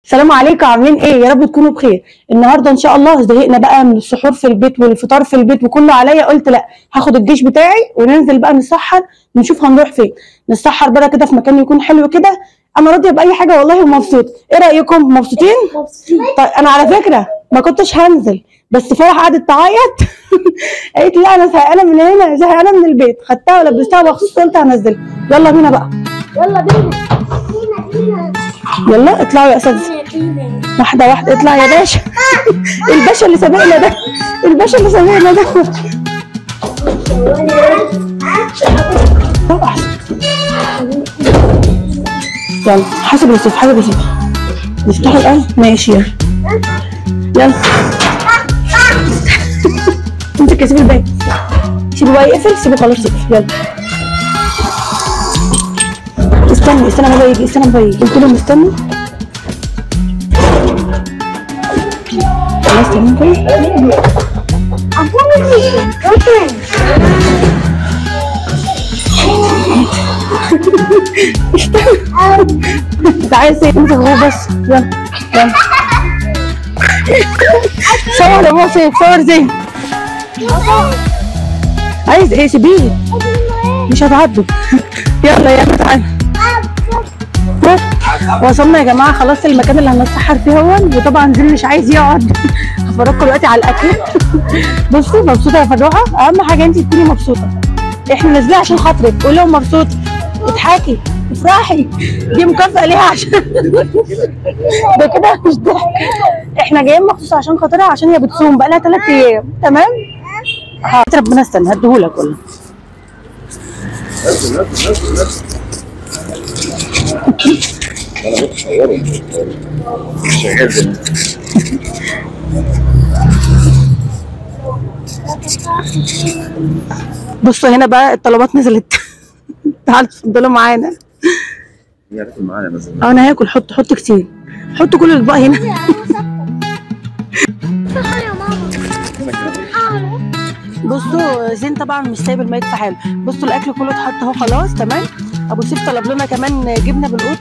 السلام عليكم، عاملين ايه؟ يا رب تكونوا بخير. النهارده ان شاء الله زهقنا بقى من السحور في البيت والفطار في البيت وكله عليا، قلت لا هاخد الجيش بتاعي وننزل بقى نسحر، نشوف هنروح فين. نسحر بقى كده في مكان يكون حلو كده. انا راضيه باي حاجه والله ومبسوطه. ايه رايكم؟ مبسوطين؟ طيب انا على فكره ما كنتش هنزل، بس فرح قعدت تعيط قالت لي لا انا زهقانه من هنا، زهقانه من البيت، خدتها ولبستها مخصوص قلت هنزلها. يلا بينا بقى، يلا بينا. يلا اطلعوا يا اساتذه، واحده واحده اطلع يا باشا. الباشا اللي سابقنا ده، الباشا اللي سابقنا ده. يلا حاسب يوسف، حاسب يوسف. نفتحوا الان، ماشي يلا يلا. امسك يا سيب الباب، سيبه بقى يقفل، سيبه خلاص يقفل. يلا استنى بابا يجي، استنى بابا يجي، قلت لهم استنوا. خلاص تمام كده. انت عايز ايه؟ امسك هو بس. يلا يلا صور يا بابا، صور زي عايز ايه؟ سيبيه مش هتعدوا. يلا يلا تعالى. وصلنا يا جماعه خلاص المكان اللي هنتسحر فيه هو، وطبعا زين مش عايز يقعد. هفرجكم دلوقتي على الاكل. بصوا مبسوطه يا فروحه؟ اهم حاجه انت تكوني مبسوطه. احنا نازلين عشان خاطرك، قولي لهم مبسوطه، اضحكي افرحي، دي مكافاه ليها عشان ده كده مش ضحك. احنا جايين مخصوص عشان خاطرها، عشان هي بتصوم بقى لها 3 ايام. تمام؟ ربنا استنى هديهولك والله. انا بتصوره شغال. بصوا هنا بقى الطلبات نزلت. تعالوا اتفضلوا معانا. هي هتاكل معانا مثلا؟ انا هاكل. حط كتير، حط كل الاطباق هنا. بصوا زين طبعا مش سايب المايك في حاله. بصوا الاكل كله اتحط اهو خلاص تمام. ابو سيف طلب لنا كمان جبنه بالقط.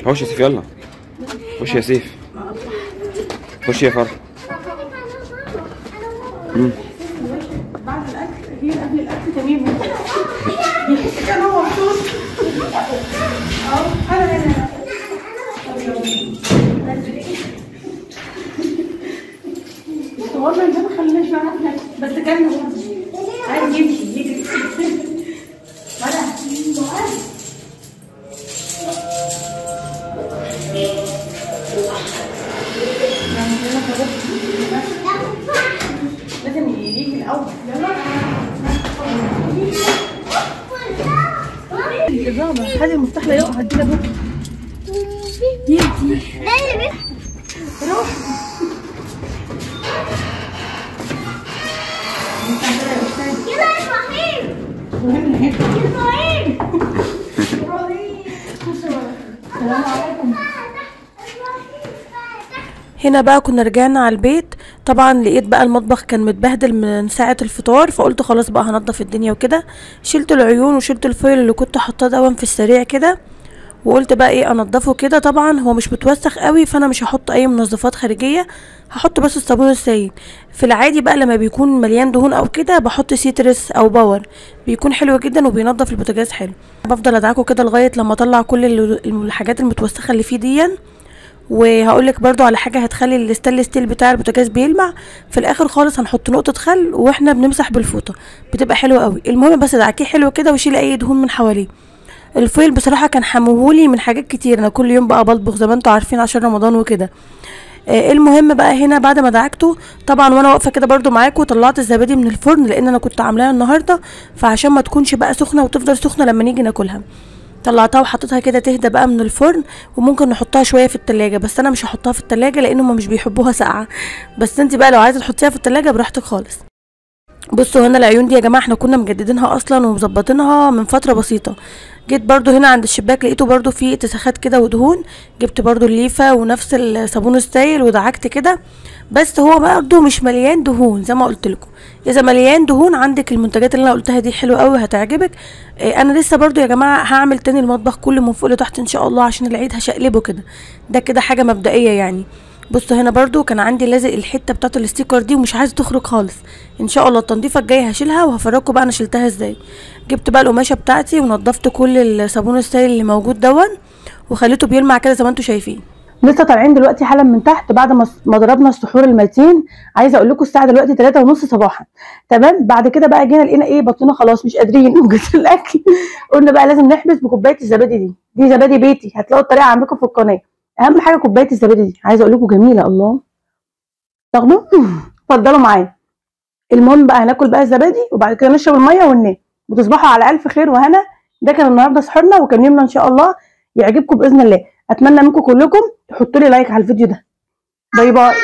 خش يا سيف، يلا خش يا سيف، خش يا فرح. بعد الاكل هي قبل الاكل تمام. يحس كان هو مبسوط. اهو انا والله ده ما خليناش نعرف بس كان عايز يمشي يجري. لازم يجي الاول. يلا الإجابة خلي المفتاح لا يقع. هدينا بكره يمشي روح. يلا يا ابراهيم. ابراهيم السلام عليكم. هنا بقى كنا رجعنا على البيت. طبعا لقيت بقى المطبخ كان متبهدل من ساعة الفطار، فقلت خلاص بقى هنضف الدنيا وكده. شلت العيون وشلت الفويل اللي كنت حاطاه دون في السريع كده، وقلت بقى ايه انضفه كده. طبعا هو مش متوسخ قوي، فانا مش هحط اي منظفات خارجيه، هحط بس الصابون السائل. في العادي بقى لما بيكون مليان دهون او كده بحط سيترس او باور، بيكون حلو جدا وبينضف البوتاجاز حلو. بفضل ادعكه كده لغايه لما اطلع كل الحاجات المتوسخه اللي فيه دي. وهقولك برضو على حاجه هتخلي الستانلس ستيل بتاع البوتاجاز بيلمع. في الاخر خالص هنحط نقطه خل واحنا بنمسح بالفوطه، بتبقى حلوه قوي. المهم بس ادعكيه حلو كده وشيل اي دهون من حواليه. الفويل بصراحه كان حموهولي من حاجات كتير، انا كل يوم بقى بطبخ زي ما انتوا عارفين عشان رمضان وكده. المهم بقى هنا بعد ما دعكته طبعا وانا واقفه كده برضو معاكم، طلعت الزبادي من الفرن لان انا كنت عاملاها النهارده، فعشان ما تكونش بقى سخنه وتفضل سخنه لما نيجي ناكلها، طلعتها وحطيتها كده تهدى بقى من الفرن. وممكن نحطها شويه في التلاجة، بس انا مش هحطها في التلاجة لان هم مش بيحبوها ساقعه. بس انت بقى لو عايزه تحطيها في التلاجة براحتك خالص. بصوا هنا العيون دي يا جماعه احنا كنا مجددينها اصلا ومظبطينها من فتره بسيطه. جيت برضو هنا عند الشباك لقيته برضو فيه اتساخات كده ودهون، جبت برضو الليفه ونفس الصابون السائل ودعكت كده. بس هو برضو مش مليان دهون زي ما قلت لكم. اذا مليان دهون عندك المنتجات اللي انا قلتها دي حلوه قوي هتعجبك. انا لسه برضو يا جماعه هعمل تاني المطبخ كله من فوق لتحت ان شاء الله عشان العيد هشقلبه كده. ده كده حاجه مبدئيه يعني. بصوا هنا برضو كان عندي لازق الحته بتاعه الاستيكر دي ومش عايزه تخرج خالص. ان شاء الله التنظيفه الجايه هشيلها وهفرجكم بقى انا شلتها ازاي. جبت بقى القماشه بتاعتي ونضفت كل الصابون السائل اللي موجود دون وخليته بيلمع كده زي ما انتم شايفين. لسه طالعين دلوقتي حالا من تحت بعد ما ضربنا السحور المتين. عايزه اقول لكم الساعه دلوقتي 3:30 صباحا. تمام. بعد كده بقى جينا لقينا ايه بطننا خلاص مش قادرين نوجد الاكل. قلنا بقى لازم نحبس بكوبايه الزبادي دي زبادي بيتي، هتلاقوا الطريقه عندكم في القناه. اهم حاجه كوبايه الزبادي دي، عايزه اقول لكم جميله. الله تاخدوا اتفضلوا معايا. المهم بقى هناكل بقى الزبادي وبعد كده نشرب الميه وننام وتصبحوا على الف خير وهنا. ده كان النهارده سحورنا وكان يومنا ان شاء الله يعجبكم باذن الله. اتمنى منكم كلكم تحطوا لي لايك على الفيديو ده. باي باي.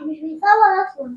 مش بيصور اصلا.